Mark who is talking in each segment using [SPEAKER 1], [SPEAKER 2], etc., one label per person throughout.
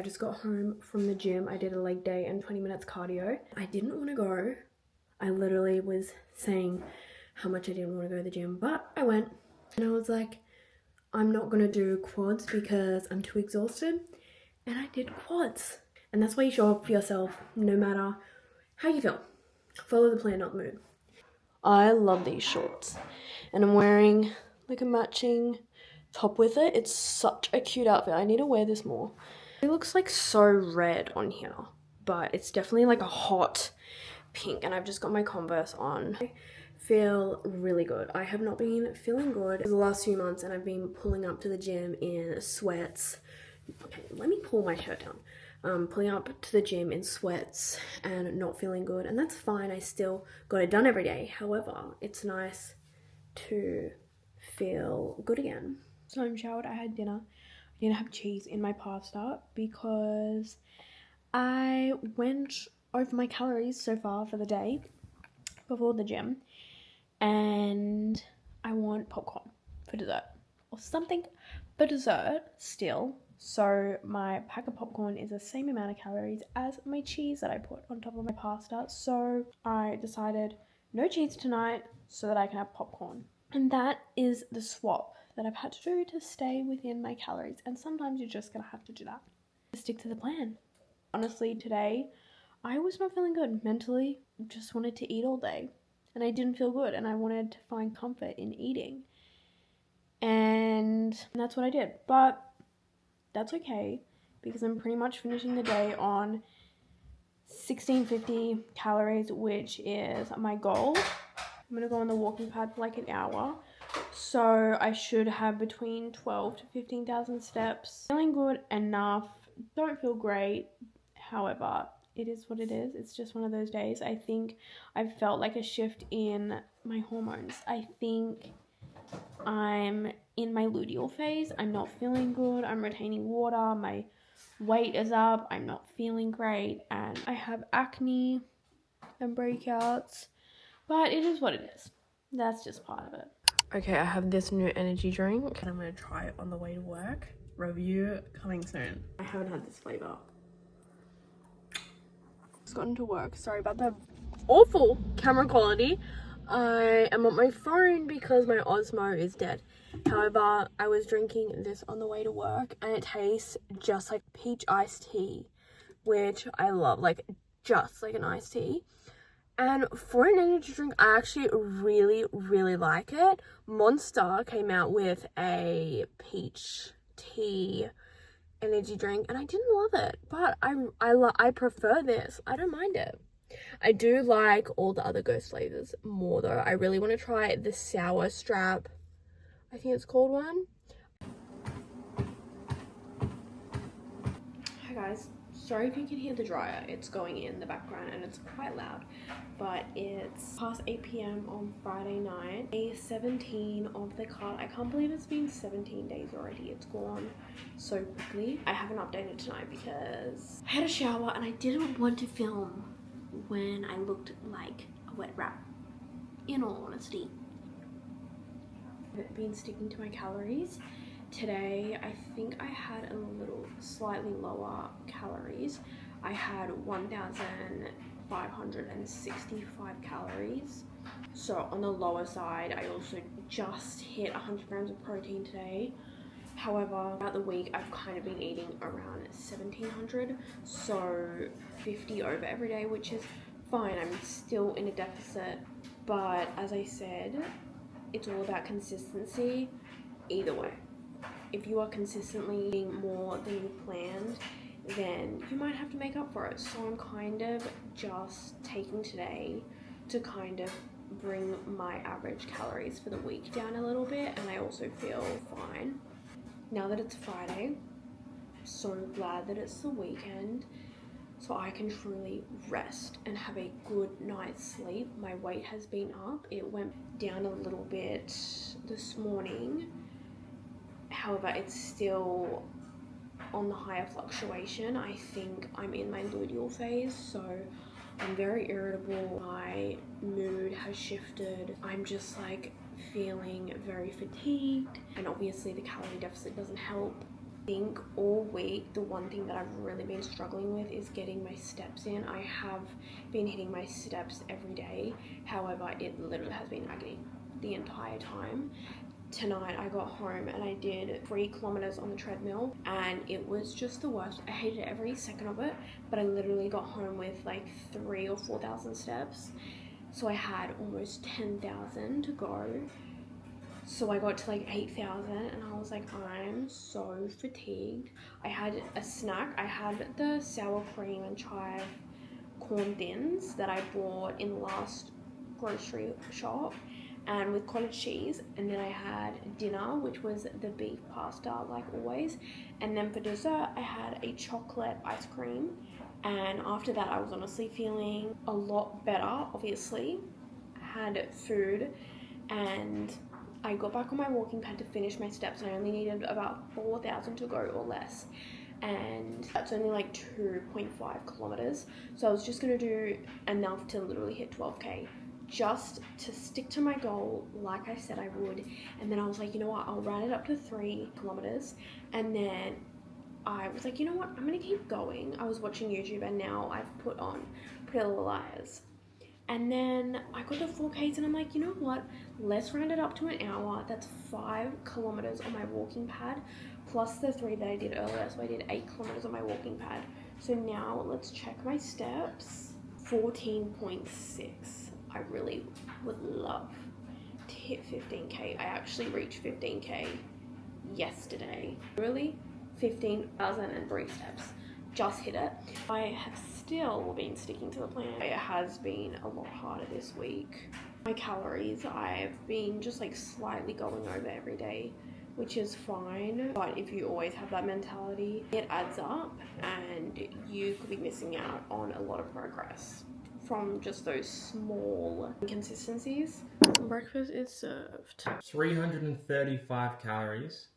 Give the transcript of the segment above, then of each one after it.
[SPEAKER 1] just got home from the gym. I did a leg day and 20 minutes cardio. I didn't want to go. I literally was saying how much I didn't want to go to the gym, but I went and I was like, I'm not going to do quads because I'm too exhausted. And I did quads. And that's why you show up for yourself no matter how you feel. Follow the plan, not the mood. I love these shorts. And I'm wearing like a matching top with it. It's such a cute outfit. I need to wear this more. It looks like so red on here, but it's definitely like a hot pink. And I've just got my Converse on. I feel really good. I have not been feeling good the last few months, and I've been pulling up to the gym in sweats. Okay, let me pull my shirt down. Pulling up to the gym in sweats and not feeling good, and that's fine. I still got it done every day. However, it's nice to feel good again. So I'm showered. I had dinner. I didn't have cheese in my pasta because I went over my calories so far for the day before the gym, and I want popcorn for dessert or something for dessert still. So my pack of popcorn is the same amount of calories as my cheese that I put on top of my pasta. So I decided no cheese tonight so that I can have popcorn. And that is the swap that I've had to do to stay within my calories. And sometimes you're just going to have to do that. Stick to the plan. Honestly, today I was not feeling good mentally. Just wanted to eat all day. And I didn't feel good. And I wanted to find comfort in eating. And that's what I did. But that's okay, because I'm pretty much finishing the day on 1650 calories, which is my goal. I'm gonna go on the walking pad for like an hour, so I should have between 12 to 15,000 steps. Feeling good enough. Don't feel great, however, it is what it is. It's just one of those days. I think I've felt like a shift in my hormones. I think I'm in my luteal phase. I'm not feeling good. I'm retaining water. My weight is up. I'm not feeling great. And I have acne and breakouts. But it is what it is. That's just part of it. Okay, I have this new energy drink and I'm going to try it on the way to work. Review coming soon. I haven't had this flavor. Just gotten to work. Sorry about the awful camera quality. I am on my phone because my Osmo is dead. However, I was drinking this on the way to work and it tastes just like peach iced tea, which I love, like just like an iced tea. And for an energy drink, I actually really, really like it. Monster came out with a peach tea energy drink and I didn't love it, but I prefer this. I don't mind it. I do like all the other Ghost flavors more though. I really want to try the sour strap, I think it's called one. Hi guys, sorry if you can hear the dryer. It's going in the background and it's quite loud, but it's past 8 p.m. on Friday night. Day 17 of the cart. I can't believe it's been 17 days already. It's gone so quickly. I haven't updated tonight because I had a shower and I didn't want to film when I looked like a wet rat, in all honesty. I've been sticking to my calories. Today, I think I had a little slightly lower calories. I had 1,565 calories. So on the lower side, I also just hit 100 grams of protein today. However, throughout the week, I've kind of been eating around 1,700, so 50 over every day, which is fine. I'm still in a deficit, but as I said, it's all about consistency either way. If you are consistently eating more than you planned, then you might have to make up for it. So I'm kind of just taking today to kind of bring my average calories for the week down a little bit, and I also feel fine. Now that it's Friday, so glad that it's the weekend, so I can truly rest and have a good night's sleep. My weight has been up. It went down a little bit this morning. However, it's still on the higher fluctuation. I think I'm in my luteal phase, so I'm very irritable. My mood has shifted. I'm just like feeling very fatigued, and obviously the calorie deficit doesn't help. think all week the one thing that I've really been struggling with is getting my steps in. I have been hitting my steps every day, however it literally has been agony the entire time. Tonight I got home and I did 3 kilometers on the treadmill and it was just the worst. I hated every second of it, but I literally got home with like 3,000 or 4,000 steps, so I had almost 10,000 to go. So I got to like 8,000 and I was like, I'm so fatigued. I had a snack. I had the sour cream and chive corn thins that I bought in the last grocery shop, and with cottage cheese, and then I had dinner, which was the beef pasta like always, and then for dessert I had a chocolate ice cream. And after that I was honestly feeling a lot better. Obviously I had food and I got back on my walking pad to finish my steps, and I only needed about 4,000 to go or less, and that's only like 2.5 kilometers. So I was just gonna do enough to literally hit 12k, just to stick to my goal like I said I would. And then I was like, you know what, I'll run it up to 3 kilometers, and then I was like, you know what, I'm gonna keep going. I was watching YouTube and now I've put on Pretty Little Liars. And then I got the 4Ks and I'm like, you know what, let's round it up to an hour. That's 5 kilometers on my walking pad, plus the 3 that I did earlier. So I did 8 kilometers on my walking pad. So now let's check my steps. 14.6. I really would love to hit 15k. I actually reached 15k yesterday. Really, 15,003 steps. Just hit it. I have still been sticking to the plan. It has been a lot harder this week. My calories, I've been just like slightly going over every day, which is fine. But if you always have that mentality, it adds up and you could be missing out on a lot of progress from just those small inconsistencies. Breakfast is served.
[SPEAKER 2] 335 calories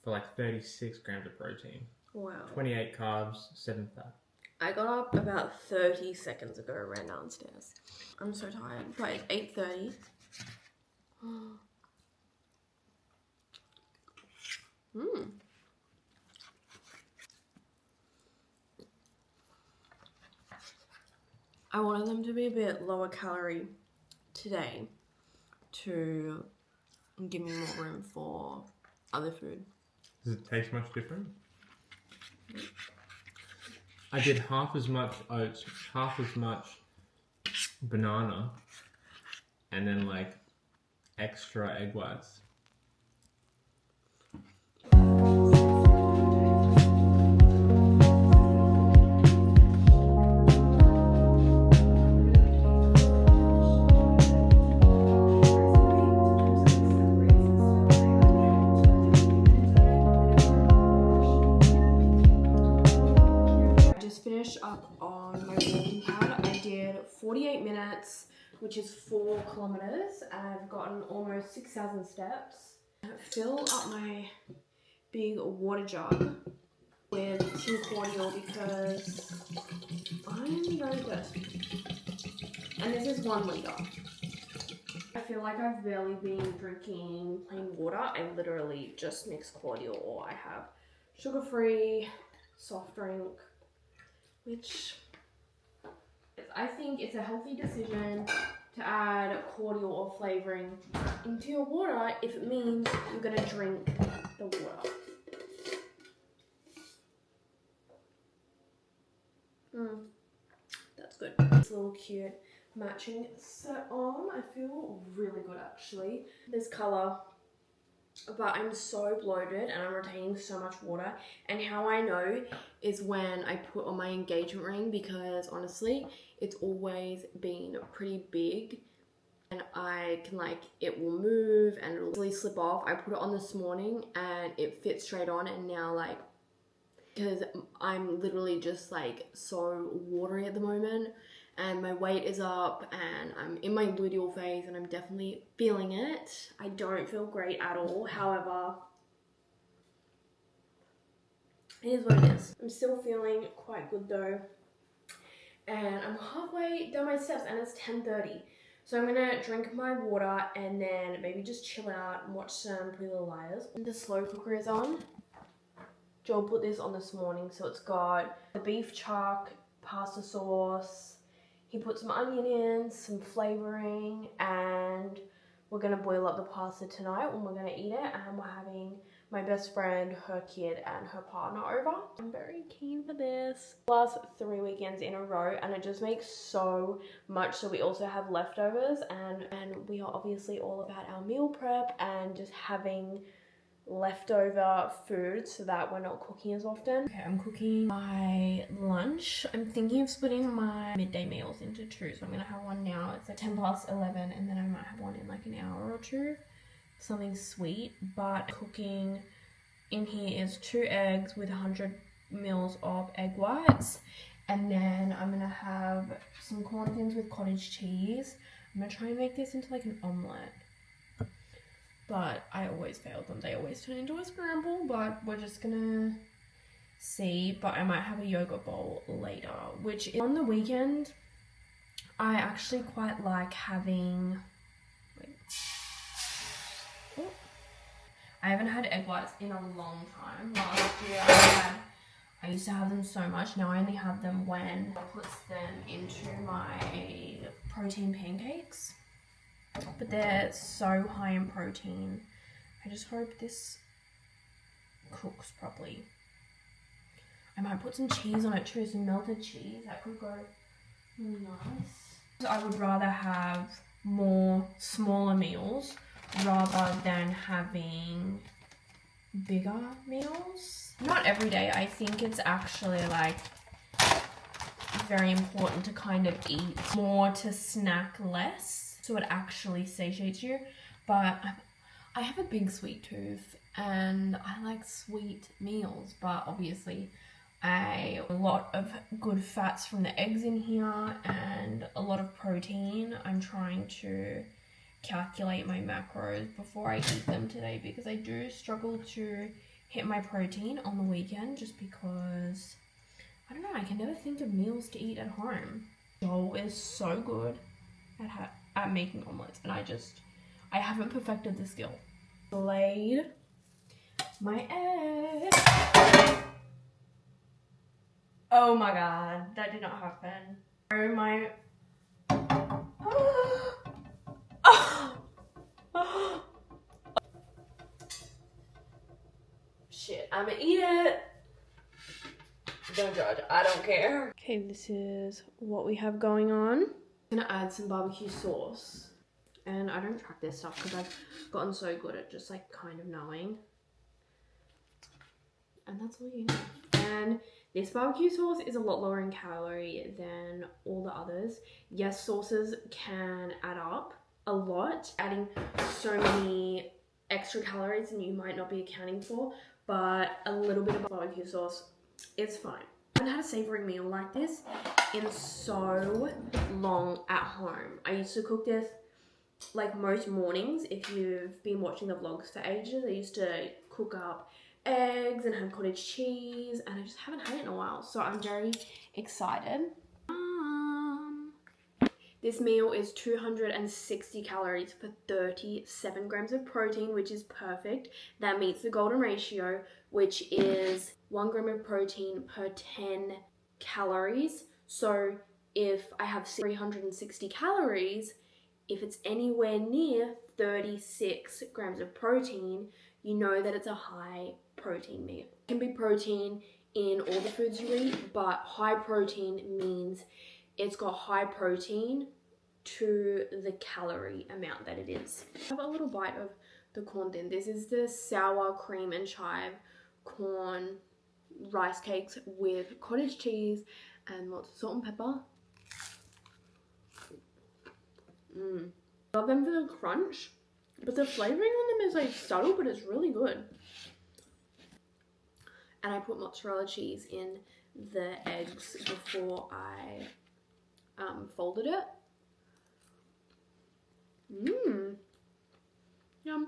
[SPEAKER 2] for like 36 grams of protein.
[SPEAKER 1] Wow.
[SPEAKER 2] 28 carbs, 7 fat.
[SPEAKER 1] I got up about 30 seconds ago, ran downstairs. I'm so tired, but it's 8:30. I wanted them to be a bit lower calorie today to give me more room for other food.
[SPEAKER 2] Does it taste much different? I did half as much oats, half as much banana, and then like extra egg whites.
[SPEAKER 1] Up on my walking pad. I did 48 minutes, which is 4 kilometers, and I've gotten almost 6,000 steps. Fill up my big water jug with some cordial because I'm very thirsty. And this is 1 liter. I feel like I've barely been drinking plain water. I literally just mix cordial, or I have sugar-free soft drink, which I think it's a healthy decision to add cordial or flavoring into your water if it means you're gonna drink the water. That's good. This little cute matching set on. I feel really good actually. This color, but I'm so bloated and I'm retaining so much water. And how I know is when I put on my engagement ring, because honestly it's always been pretty big and I can it will move and it'll really slip off. I put it on this morning and it fits straight on, and now because I'm literally just so watery at the moment and my weight is up and I'm in my luteal phase and I'm definitely feeling it. I don't feel great at all. However, it is what it is. I'm still feeling quite good though. And I'm halfway down my steps and it's 10:30. So I'm gonna drink my water and then maybe just chill out and watch some Pretty Little Liars. The slow cooker is on. Joel put this on this morning, so it's got the beef chuck, pasta sauce. He put some onion in, some flavouring, and we're going to boil up the pasta tonight when we're going to eat it, and we're having my best friend, her kid, and her partner over. I'm very keen for this. Last 3 weekends in a row, and it just makes so much. So we also have leftovers, and we are obviously all about our meal prep and just having leftover food so that we're not cooking as often. Okay, I'm cooking my lunch. I'm thinking of splitting my midday meals into two. So I'm gonna have one now. It's like 10 past 11, and then I might have one in like an hour or two. Something sweet, but cooking in here is 2 eggs with 100 mils of egg whites, and then I'm gonna have some corn thins with cottage cheese. I'm gonna try and make this into like an omelette, but I always fail them. They always turn into a scramble, but we're just gonna see. But I might have a yogurt bowl later, which is on the weekend. I actually quite like having, I haven't had egg whites in a long time. Last year I used to have them so much. Now I only have them when I put them into my protein pancakes. But they're so high in protein. I just hope this cooks properly. I might put some cheese on it too, some melted cheese. That could go really nice. I would rather have more smaller meals rather than having bigger meals. Not every day. I think it's actually like very important to kind of eat more to snack less, so it actually satiates you. But I have a big sweet tooth and I like sweet meals, but obviously a lot of good fats from the eggs in here and a lot of protein. I'm trying to calculate my macros before I eat them today, because I do struggle to hit my protein on the weekend just because, I don't know, I can never think of meals to eat at home. Joel is so good at making omelets, and I haven't perfected the skill. Laid my egg. Oh my god, that did not happen. Oh my. Shit, I'm gonna eat it. Don't judge, I don't care. Okay, this is what we have going on. I'm gonna add some barbecue sauce. And I don't track this stuff because I've gotten so good at just like kind of knowing. And that's all you need. And this barbecue sauce is a lot lower in calorie than all the others. Yes, sauces can add up a lot, adding so many extra calories and you might not be accounting for, but a little bit of barbecue sauce is fine. I haven't had a savory meal like this in so long at home. I used to cook this like most mornings. If you've been watching the vlogs for ages, I used to cook up eggs and have cottage cheese, and I just haven't had it in a while, so I'm very excited. This meal is 260 calories for 37 grams of protein, which is perfect. That meets the golden ratio, which is 1 gram of protein per 10 calories. So if I have 360 calories, if it's anywhere near 36 grams of protein, you know that it's a high protein meal. It can be protein in all the foods you eat, but high protein means it's got high protein to the calorie amount that it is. Have a little bite of the corn thin. This is the sour cream and chive corn rice cakes with cottage cheese and lots of salt and pepper. Love them for the crunch, but the flavoring on them is like subtle, but it's really good. And I put mozzarella cheese in the eggs before I folded it. Yum.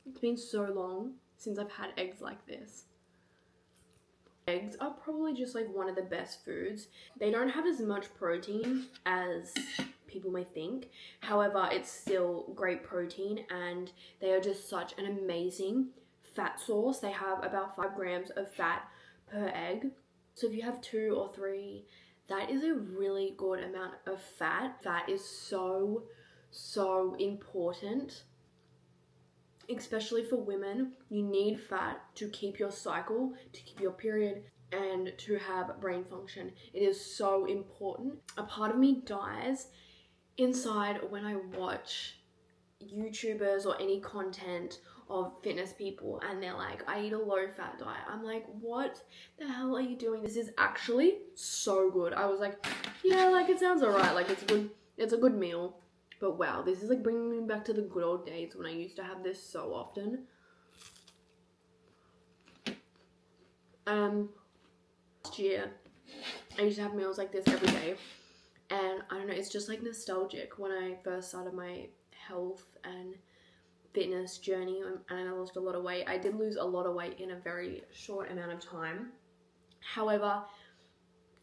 [SPEAKER 1] It's been so long since I've had eggs like this. Eggs are probably just like one of the best foods. They don't have as much protein as people may think. However, it's still great protein, and they are just such an amazing fat source. They have about 5 grams of fat per egg. So if you have 2 or 3, that is a really good amount of fat. Fat is so important, especially for women. You need fat to keep your cycle, to keep your period, and to have brain function. It is so important. A part of me dies inside when I watch YouTubers or any content of fitness people and they're like, I eat a low fat diet. I'm like, what the hell are you doing? This is actually so good. I was like, yeah, like it sounds alright, like it's a good meal. But wow, this is like bringing me back to the good old days when I used to have this so often. Last year, I used to have meals like this every day. And I don't know, it's just like nostalgic when I first started my health and fitness journey and I lost a lot of weight. I did lose a lot of weight in a very short amount of time. However,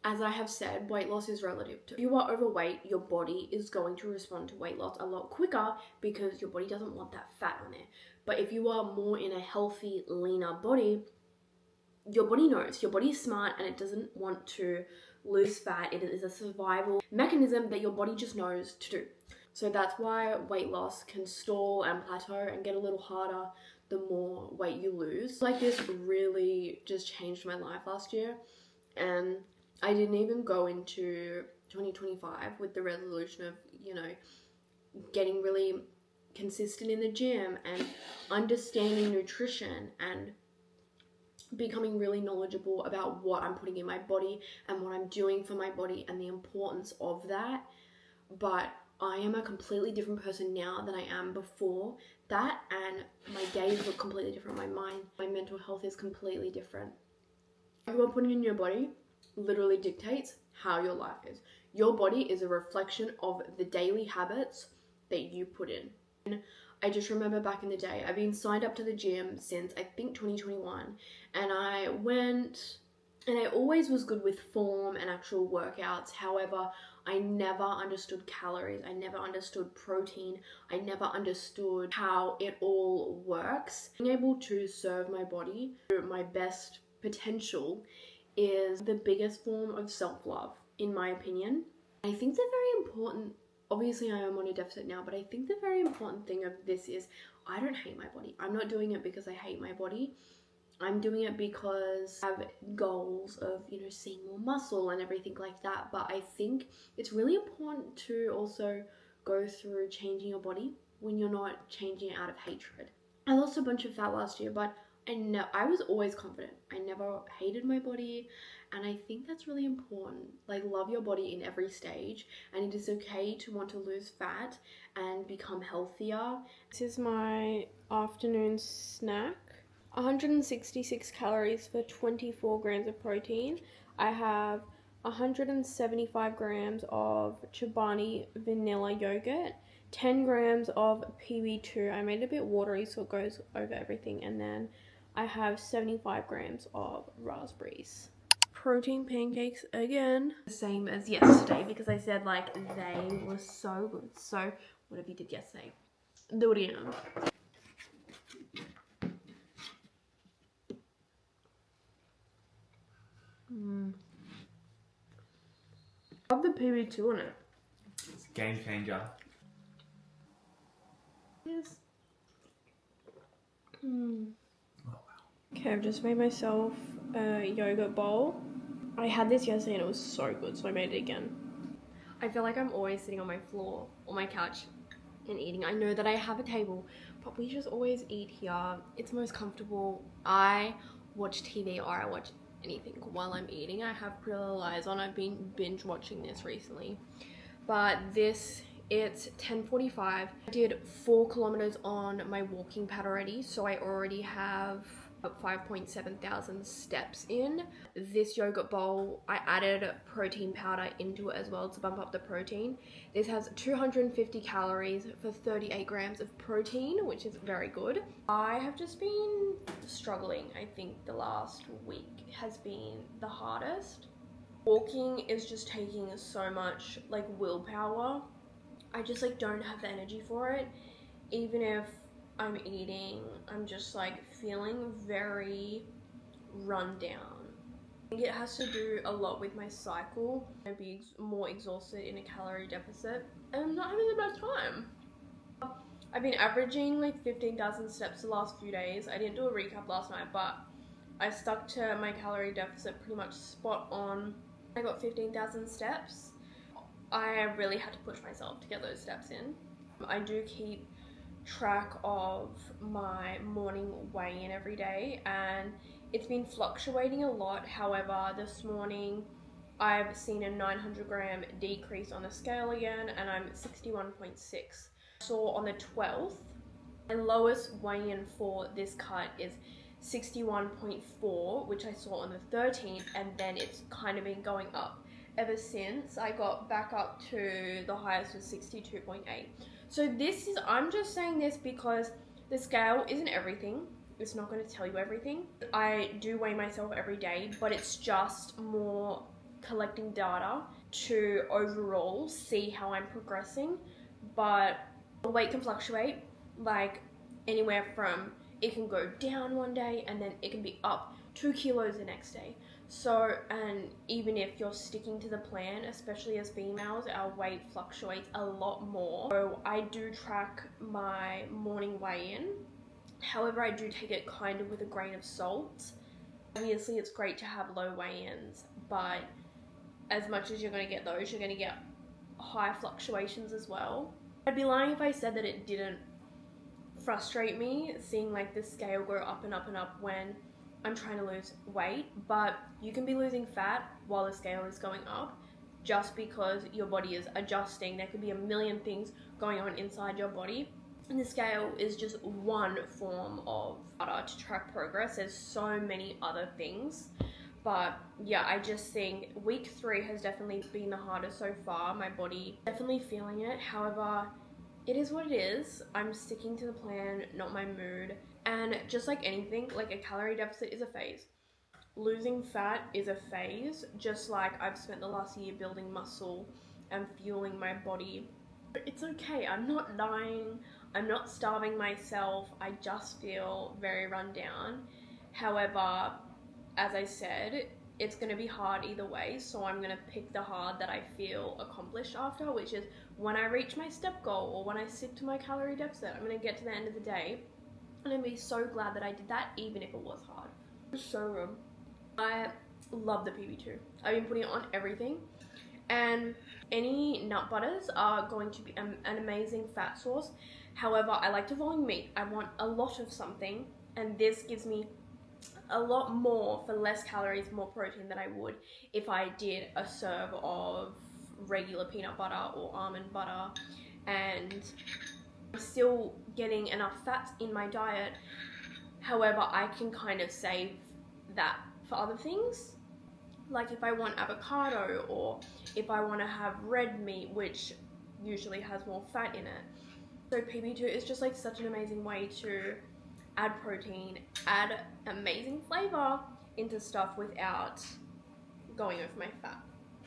[SPEAKER 1] as I have said, weight loss is relative. If you are overweight, your body is going to respond to weight loss a lot quicker because your body doesn't want that fat on there. But if you are more in a healthy, leaner body, your body knows. Your body is smart and it doesn't want to lose fat. It is a survival mechanism that your body just knows to do. So that's why weight loss can stall and plateau and get a little harder the more weight you lose. Like this really just changed my life last year, and I didn't even go into 2025 with the resolution of, you know, getting really consistent in the gym and understanding nutrition and becoming really knowledgeable about what I'm putting in my body and what I'm doing for my body and the importance of that. But I am a completely different person now than I am before that, and my days look completely different. My mind, my mental health is completely different. What you are putting in your body literally dictates how your life is. Your body is a reflection of the daily habits that you put in. And I just remember back in the day, I've been signed up to the gym since I think 2021, and I went and I always was good with form and actual workouts. However, I never understood calories. I never understood protein. I never understood how it all works. Being able to serve my body to my best potential is the biggest form of self-love, in my opinion. I think the very important, obviously I am on a deficit now, but I think the very important thing of this is I don't hate my body. I'm not doing it because I hate my body. I'm doing it because I have goals of, you know, seeing more muscle and everything like that. But I think it's really important to also go through changing your body when you're not changing it out of hatred. I lost a bunch of fat last year, but I was always confident. I never hated my body, and I think that's really important. Like, love your body in every stage, and it is okay to want to lose fat and become healthier. This is my afternoon snack. 166 calories for 24 grams of protein. I have 175 grams of Chobani vanilla yogurt, 10 grams of PB2. I made it a bit watery so it goes over everything, and then I have 75 grams of raspberries. Protein pancakes again. The same as yesterday because I said like they were so good. So whatever you did yesterday, do it again. I love the PB2 on it.
[SPEAKER 2] It's a game changer.
[SPEAKER 1] Yes. Oh, wow. Okay, I've just made myself a yogurt bowl. I had this yesterday and it was so good, so I made it again. I feel like I'm always sitting on my floor or my couch and eating. I know that I have a table, but we just always eat here. It's most comfortable. I watch TV or I watch anything while I'm eating. I have Pretty Little Lies on. I've been binge watching this recently. But this, it's 10:45. I did 4 kilometers on my walking pad already, so I already have 5.7 thousand steps in. This yogurt bowl, I added protein powder into it as well to bump up the protein. This has 250 calories for 38 grams of protein, which is very good. I have just been struggling. I think the last week has been the hardest. Walking is just taking so much like willpower. I just like don't have the energy for it. Even if I'm eating, I'm just like feeling very run down. I think it has to do a lot with my cycle. I'd be more exhausted in a calorie deficit and I'm not having the best time. I've been averaging like 15,000 steps the last few days. I didn't do a recap last night, but I stuck to my calorie deficit pretty much spot on. I got 15,000 steps. I really had to push myself to get those steps in. I do keep track of my morning weigh-in every day and it's been fluctuating a lot. However, this morning I've seen a 900 gram decrease on the scale again and I'm 61.6. So on the 12th, my lowest weigh-in for this cut is 61.4, which I saw on the 13th, and then it's kind of been going up ever since. I got back up to the highest was 62.8. So this is, I'm just saying this because the scale isn't everything. It's not going to tell you everything. I do weigh myself every day, but it's just more collecting data to overall see how I'm progressing. But the weight can fluctuate, like anywhere from, it can go down one day and then it can be up 2 kilos the next day. So, and even if you're sticking to the plan, especially as females, our weight fluctuates a lot more. So I do track my morning weigh-in. However, I do take it kind of with a grain of salt. Obviously, it's great to have low weigh-ins, but as much as you're going to get those, you're going to get high fluctuations as well. I'd be lying if I said that it didn't frustrate me seeing like the scale go up and up and up when I'm trying to lose weight, but you can be losing fat while the scale is going up just because your body is adjusting. There could be a million things going on inside your body, and the scale is just one form of data to track progress. There's so many other things, but yeah, I just think week 3 has definitely been the hardest so far. My body definitely feeling it. However, it is what it is. I'm sticking to the plan, not my mood. And just like anything, like a calorie deficit is a phase. Losing fat is a phase, just like I've spent the last year building muscle and fueling my body. It's okay, I'm not dying, I'm not starving myself, I just feel very run down. However, as I said, it's going to be hard either way, so I'm going to pick the hard that I feel accomplished after, which is when I reach my step goal or when I stick to my calorie deficit. I'm going to get to the end of the day and I'm going to be so glad that I did that, even if it was hard. It's so good. I love the PB2. I've been putting it on everything, and any nut butters are going to be an amazing fat source. However, I like to volume meat. I want a lot of something, and this gives me a lot more for less calories, more protein than I would if I did a serve of regular peanut butter or almond butter, and I'm still getting enough fats in my diet. However, I can kind of save that for other things, like if I want avocado or if I want to have red meat, which usually has more fat in it. So PB2 is just like such an amazing way to add protein, add amazing flavor into stuff without going over my fat.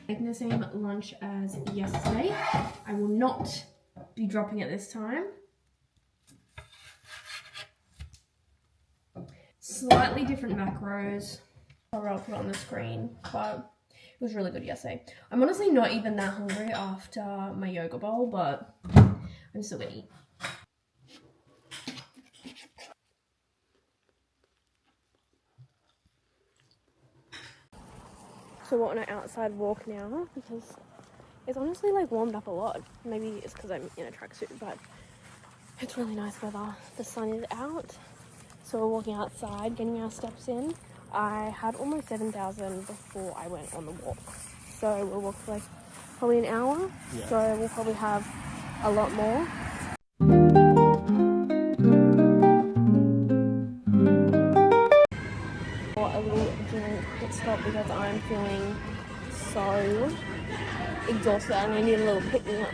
[SPEAKER 1] Making the same lunch as yesterday. I will not be dropping it this time. Slightly different macros. I'll put it on the screen, but it was really good yesterday. I'm honestly not even that hungry after my yoga bowl, but I'm still gonna eat. So we're on an outside walk now because it's honestly like warmed up a lot. Maybe it's because I'm in a tracksuit, but it's really nice weather. The sun is out, so we're walking outside, getting our steps in. I had almost 7,000 before I went on the walk, so we'll walk for like probably an hour. Yeah. So we'll probably have a lot more. A little drink pit stop because I'm feeling so exhausted and I need a little pick me up.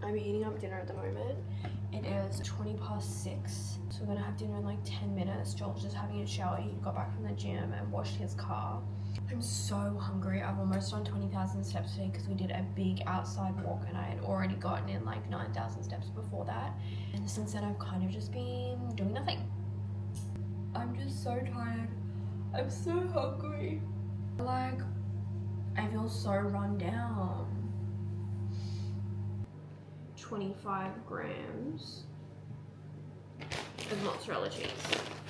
[SPEAKER 1] I'm heating up dinner at the moment. It is 6:20, so we're gonna have dinner in like 10 minutes. Joel's just having washed his car. I'm so hungry. I've almost done 20,000 steps today because we did a big outside walk and I had already gotten in like 9,000 steps before that. And since then I've kind of just been doing nothing. I'm just so tired. I'm so hungry. Like, I feel so run down. 25 grams of mozzarella cheese.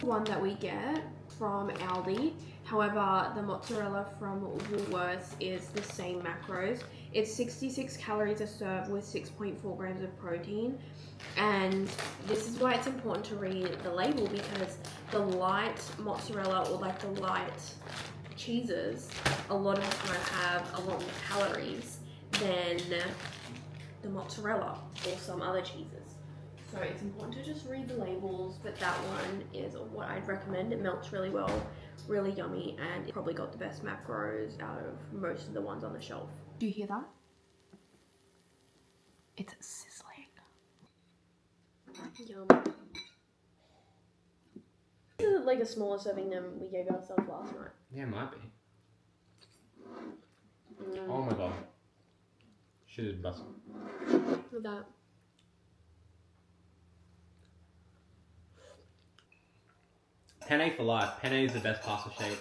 [SPEAKER 1] One that we get from Aldi. However, the mozzarella from Woolworths is the same macros. It's 66 calories a serve with 6.4 grams of protein. And this is why it's important to read the label, because the light mozzarella or like the light cheeses, a lot of the time have a lot more calories than the mozzarella or some other cheeses. So it's important to just read the labels, but that one is what I'd recommend. It melts really well, really yummy, and it probably got the best macros out of most of the ones on the shelf. Do you hear that? It's sizzling. Yum. This is like a smaller serving than we gave ourselves last night.
[SPEAKER 2] Yeah, it might be. Oh my god. Shit is busting.
[SPEAKER 1] Look at that.
[SPEAKER 2] Penne for life. Penne is the best pasta shape.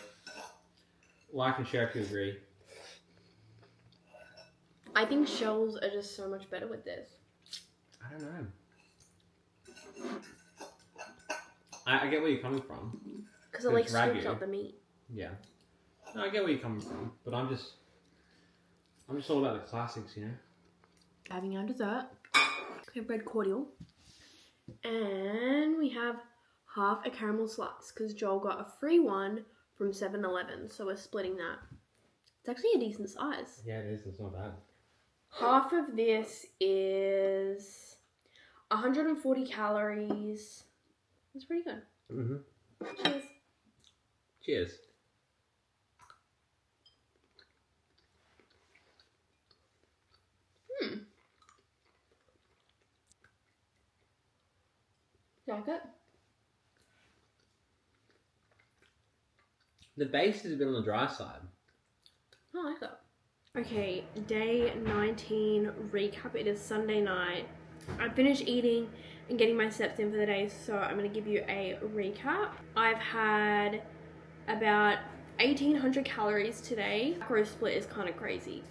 [SPEAKER 2] Like and share if you agree.
[SPEAKER 1] I think shells are just so much better with this.
[SPEAKER 2] I don't know. I get where you're coming from.
[SPEAKER 1] Because it like scoops up the meat.
[SPEAKER 2] Yeah. No, I get where you're coming from, but I'm just all about the classics, you know?
[SPEAKER 1] Having our dessert. We have bread cordial. And we have half a caramel slice because Joel got a free one from 7-Eleven, so we're splitting that. It's actually a decent size.
[SPEAKER 2] Yeah, it is. It's not bad.
[SPEAKER 1] Half of this is 140 calories. It's pretty good.
[SPEAKER 2] Mm-hmm.
[SPEAKER 1] Cheers.
[SPEAKER 2] Cheers.
[SPEAKER 1] Like it?
[SPEAKER 2] The base is a bit on the dry side.
[SPEAKER 1] I like that. Okay, day 19 recap. It is Sunday night. I finished eating and getting my steps in for the day, so I'm going to give you a recap. I've had about 1,800 calories today. Macro split is kind of crazy.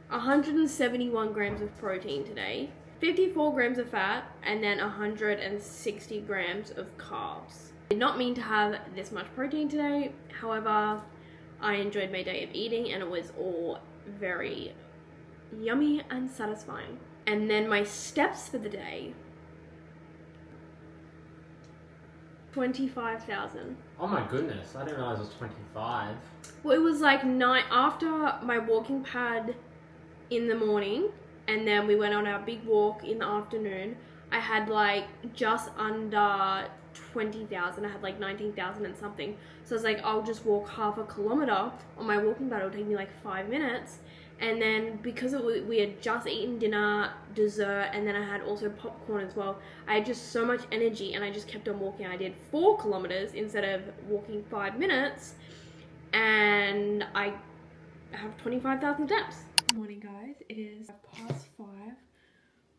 [SPEAKER 1] 171 grams of protein today, 54 grams of fat, and then 160 grams of carbs. I did not mean to have this much protein today. However, I enjoyed my day of eating and it was all very yummy and satisfying. And then my steps for the day, 25,000.
[SPEAKER 2] Oh my goodness, I didn't realize it was 25.
[SPEAKER 1] Well, it was like night after my walking pad in the morning, and then we went on our big walk in the afternoon. I had like just under 20,000. I had like 19,000 and something. So I was like, I'll just walk half a kilometer on my walking pad. It'll take me like 5 minutes. And then because we had just eaten dinner, dessert, and then I had also popcorn as well, I had just so much energy and I just kept on walking. I did 4 kilometers instead of walking 5 minutes, and I have 25,000 steps. Good morning, guys. It is past 5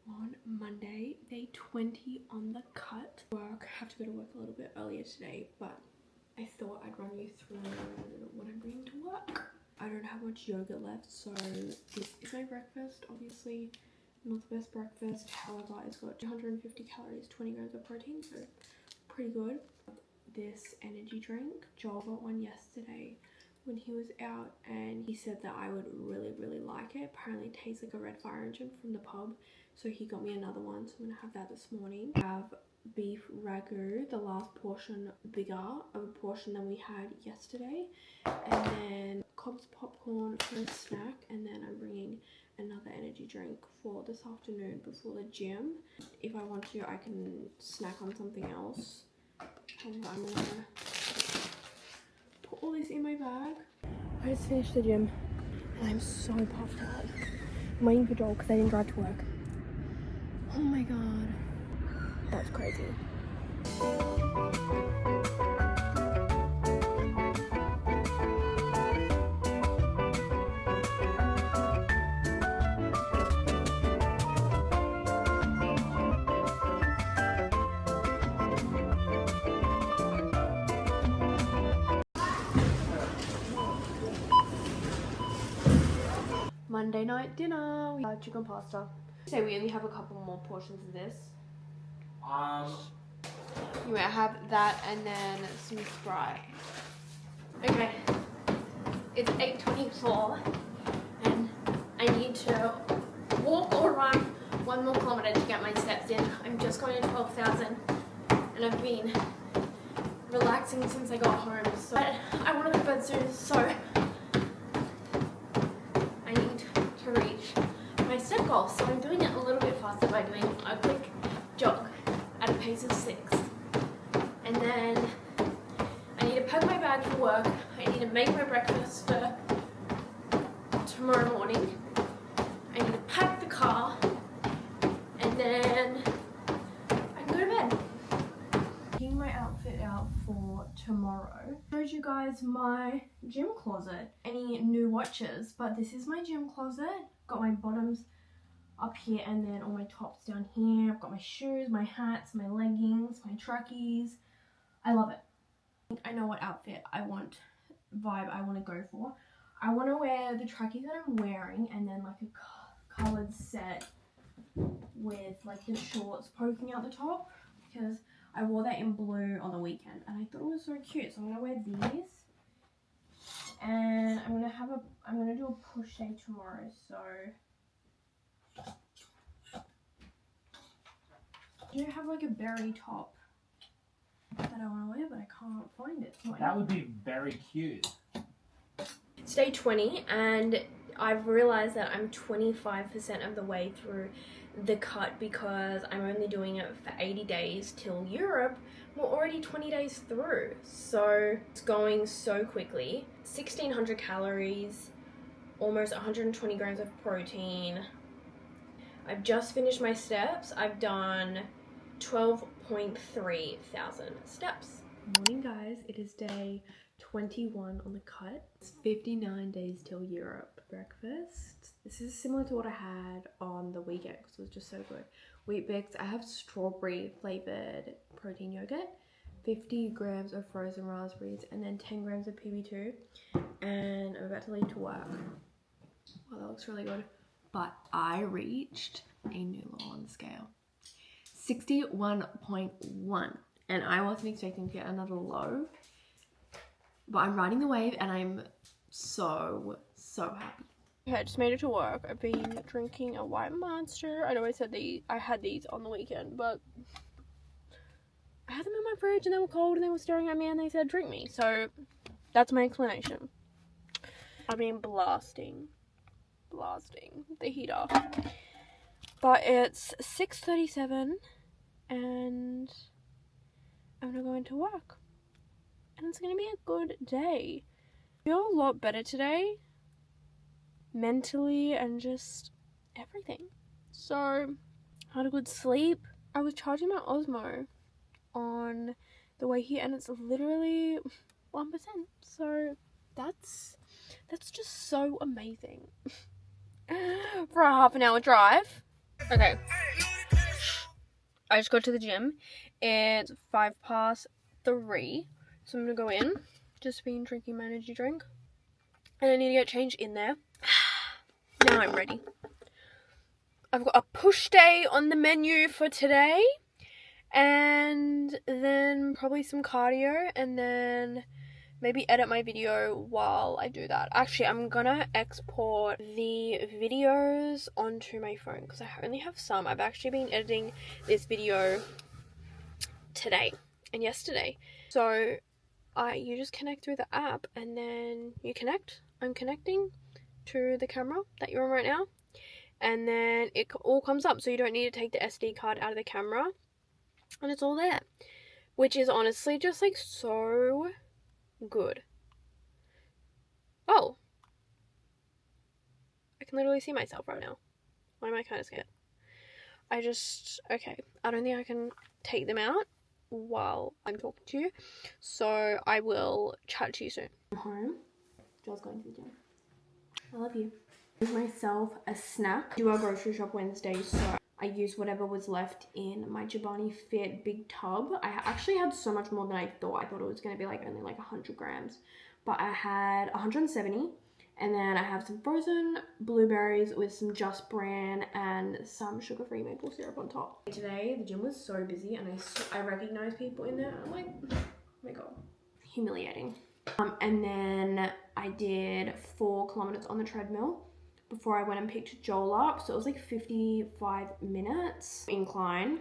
[SPEAKER 1] on Monday, day 20 on the cut. I have to go to work a little bit earlier today, but I thought I'd run you through what I'm bringing to work. I don't have much yogurt left, so this is my breakfast. Obviously not the best breakfast, however it's got 250 calories, 20 grams of protein, so pretty good. This energy drink, Joel got one yesterday when he was out and he said that I would really like it. Apparently it tastes like a red fire engine from the pub, so he got me another one, so I'm gonna have that this morning. I have beef ragu, the last portion bigger of a portion than we had yesterday, and then Cobb's popcorn for a snack, and then I'm bringing another energy drink for this afternoon before the gym. If I want to, I can snack on something else. I'm gonna put all this in my bag. I just finished the gym and I'm so puffed out. I'm waiting for Joel because I didn't drive to work. Oh my god, that's crazy. Monday night dinner. We had chicken pasta. Say we only have a couple more portions of this. You might have that and then some Sprite. Okay. It's 8:24 and I need to walk or run 1 more kilometer to get my steps in. I'm just going to 12,000 and I've been relaxing since I got home. So I want to go to bed soon, so I need to reach my step goal. So I'm doing it a little bit faster by doing a quick jog at a pace of 6. And then I need to pack my bag for work. I need to make my breakfast for tomorrow morning. I need to pack the car. And then I can go to bed. Taking my outfit out for tomorrow. I showed you guys my gym closet. Any new watches, but this is my gym closet. Got my bottoms up here and then all my tops down here. I've got my shoes, my hats, my leggings, my trackies. I love it. I know what outfit I want, vibe I want to go for. I want to wear the trackies that I'm wearing and then like a coloured set with like the shorts poking out the top, because I wore that in blue on the weekend and I thought it was so cute. So I'm going to wear these and I'm going to do a push day tomorrow. So I do have like a berry top that I want to wear, but I can't find it.
[SPEAKER 2] That would be very cute.
[SPEAKER 1] It's day 20 and I've realized that I'm 25% of the way through the cut because I'm only doing it for 80 days till Europe. We're already 20 days through, so it's going so quickly. 1600 calories, almost 120 grams of protein. I've just finished my steps. I've done 12.3 thousand steps. Morning guys, it is day 21 on the cut. It's 59 days till Europe. Breakfast. This is similar to what I had on the weekend because it was just so good. Wheat Bix. I have strawberry flavored protein yogurt, 50 grams of frozen raspberries, and then 10 grams of PB2. And I'm about to leave to work. Well, that looks really good. But I reached a new low on the scale. 61.1, and I wasn't expecting to get another low, but I'm riding the wave and I'm so happy. Okay, I just made it to work. I've been drinking a white monster. I know I said I had these on the weekend, but I had them in my fridge and they were cold and they were staring at me and they said drink me, so that's my explanation. I've been blasting the heater, but it's 6:37 and I'm gonna go into work and it's gonna be a good day. I feel a lot better today, mentally and just everything. So I had a good sleep. I was charging my Osmo on the way here and it's literally 1%, so that's just so amazing. For a half an hour drive. Okay, I just got to the gym. It's 3:05, so I'm gonna go in. Just been drinking my energy drink and I need to get changed in there. Now I'm ready. I've got a push day on the menu for today and then probably some cardio and then maybe edit my video while I do that. Actually, I'm gonna export the videos onto my phone because I only have some. I've actually been editing this video today and yesterday. So you just connect through the app and then you connect. I'm connecting to the camera that you're on right now. And then it all comes up. So you don't need to take the SD card out of the camera. And it's all there. Which is honestly just like so good. Oh, I can literally see myself right now. Why am I kind of scared? Okay, I don't think I can take them out while I'm talking to you, so I will chat to you soon. I'm home. Joel's going to the gym. I love you. Give myself a snack. Do our grocery shop Wednesday, so I used whatever was left in my Chobani Fit big tub. I actually had so much more than I thought. I thought it was going to be like only like 100 grams. But I had 170 And then I have some frozen blueberries with some Just Bran and some sugar-free maple syrup on top. Today, the gym was so busy and I recognized people in there. I'm like, oh my God, humiliating. And then I did 4 kilometers on the treadmill before I went and picked Joel up. So it was like 55 minutes incline.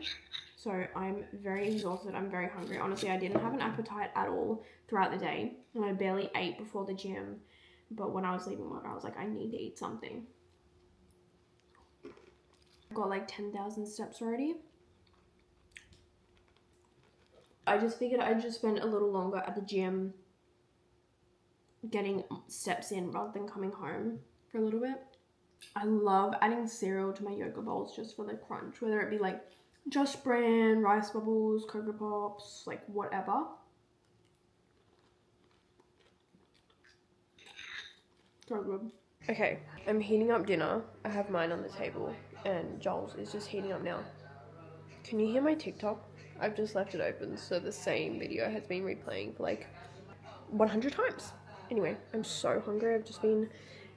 [SPEAKER 1] So I'm very exhausted. I'm very hungry. Honestly, I didn't have an appetite at all throughout the day. And I barely ate before the gym. But when I was leaving work, I was like, I need to eat something. I got like 10,000 steps already. I just figured I'd just spend a little longer at the gym getting steps in rather than coming home for a little bit. I love adding cereal to my yoga bowls just for the crunch, whether it be like Just Bran, Rice Bubbles, Cocoa Pops, like whatever. So good. Okay, I'm heating up dinner. I have mine on the table and Joel's is just heating up now. Can you hear my TikTok? I've just left it open, so the same video has been replaying for like 100 times. Anyway, I'm so hungry. I've just been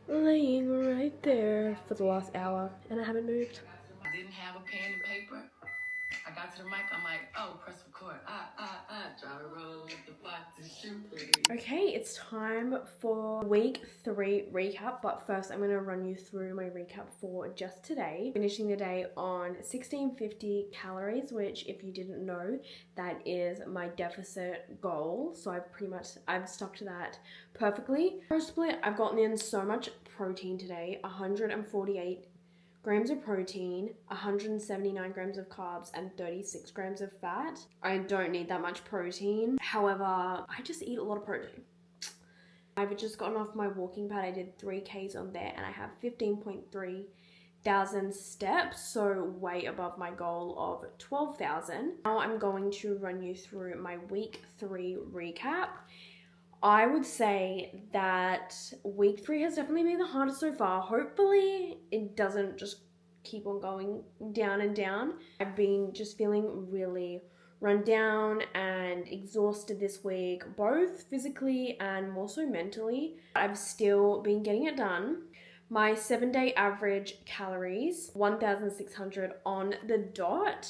[SPEAKER 1] laying right there for the last hour and I haven't moved.
[SPEAKER 3] I didn't have a pen and paper. I got to the mic, I'm like, oh, press record. Try to roll with the box and shoot, please.
[SPEAKER 1] Okay, it's time for week 3 recap, but first I'm going to run you through my recap for just today. Finishing the day on 1650 calories, which if you didn't know, that is my deficit goal. So I've stuck to that perfectly. For a split, I've gotten in so much protein today, 148 grams of protein, 179 grams of carbs, and 36 grams of fat. I don't need that much protein. However, I just eat a lot of protein. I've just gotten off my walking pad. I did 3Ks on there and I have 15.3 thousand steps, so way above my goal of 12,000. Now I'm going to run you through my week 3 recap. I would say that week 3 has definitely been the hardest so far. Hopefully it doesn't just keep on going down and down. I've been just feeling really run down and exhausted this week, both physically and more so mentally. I've still been getting it done. My 7-day average calories, 1,600 on the dot.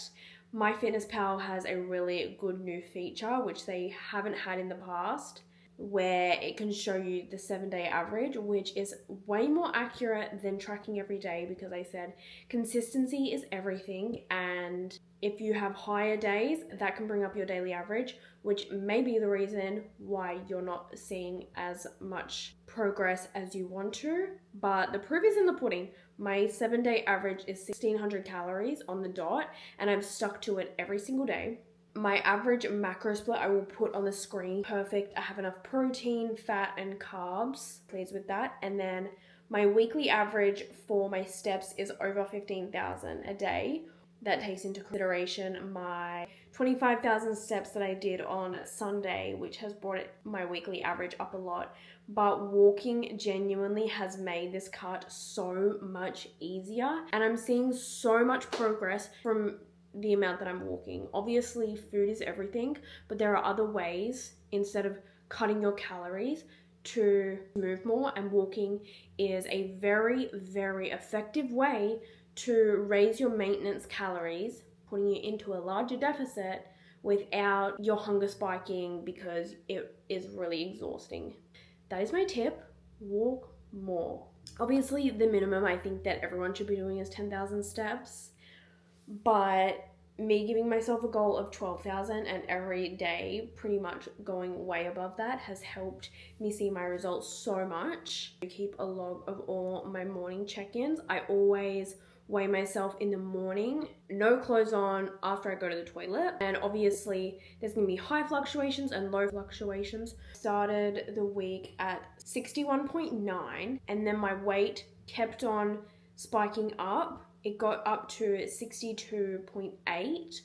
[SPEAKER 1] MyFitnessPal has a really good new feature, which they haven't had in the past, where it can show you the 7-day average, which is way more accurate than tracking every day, because I said consistency is everything, and if you have higher days, that can bring up your daily average, which may be the reason why you're not seeing as much progress as you want to. But the proof is in the pudding. My 7-day average is 1,600 calories on the dot, and I've stuck to it every single day. My average macro split I will put on the screen. Perfect. I have enough protein, fat, and carbs. Pleased with that. And then my weekly average for my steps is over 15,000 a day. That takes into consideration my 25,000 steps that I did on Sunday, which has brought my weekly average up a lot. But walking genuinely has made this cut so much easier, and I'm seeing so much progress from the amount that I'm walking. Obviously, food is everything, but there are other ways instead of cutting your calories to move more, and walking is a very, very effective way to raise your maintenance calories, putting you into a larger deficit without your hunger spiking, because it is really exhausting. That is my tip. Walk more. Obviously, the minimum I think that everyone should be doing is 10,000 steps. But me giving myself a goal of 12,000 and every day pretty much going way above that has helped me see my results so much. I keep a log of all my morning check-ins. I always weigh myself in the morning, no clothes on, after I go to the toilet. And obviously there's gonna be high fluctuations and low fluctuations. Started the week at 61.9 and then my weight kept on spiking up. It got up to 62.8,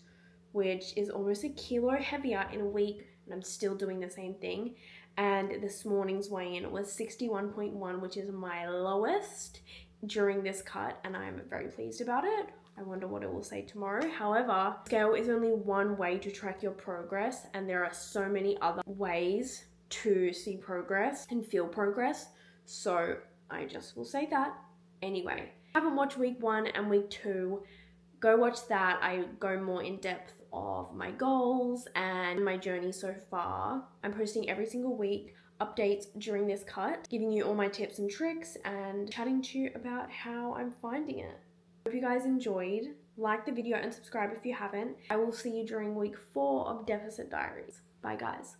[SPEAKER 1] which is almost a kilo heavier in a week, and I'm still doing the same thing. And this morning's weigh-in was 61.1, which is my lowest during this cut, and I'm very pleased about it. I wonder what it will say tomorrow. However, scale is only one way to track your progress, and there are so many other ways to see progress and feel progress. So I just will say that. Anyway, I haven't watched week 1 and week 2. Go watch that. I go more in depth of my goals and my journey so far. I'm posting every single week updates during this cut, giving you all my tips and tricks and chatting to you about how I'm finding it. Hope you guys enjoyed. Like the video and subscribe if you haven't. I will see you during week 4 of Deficit Diaries. Bye guys.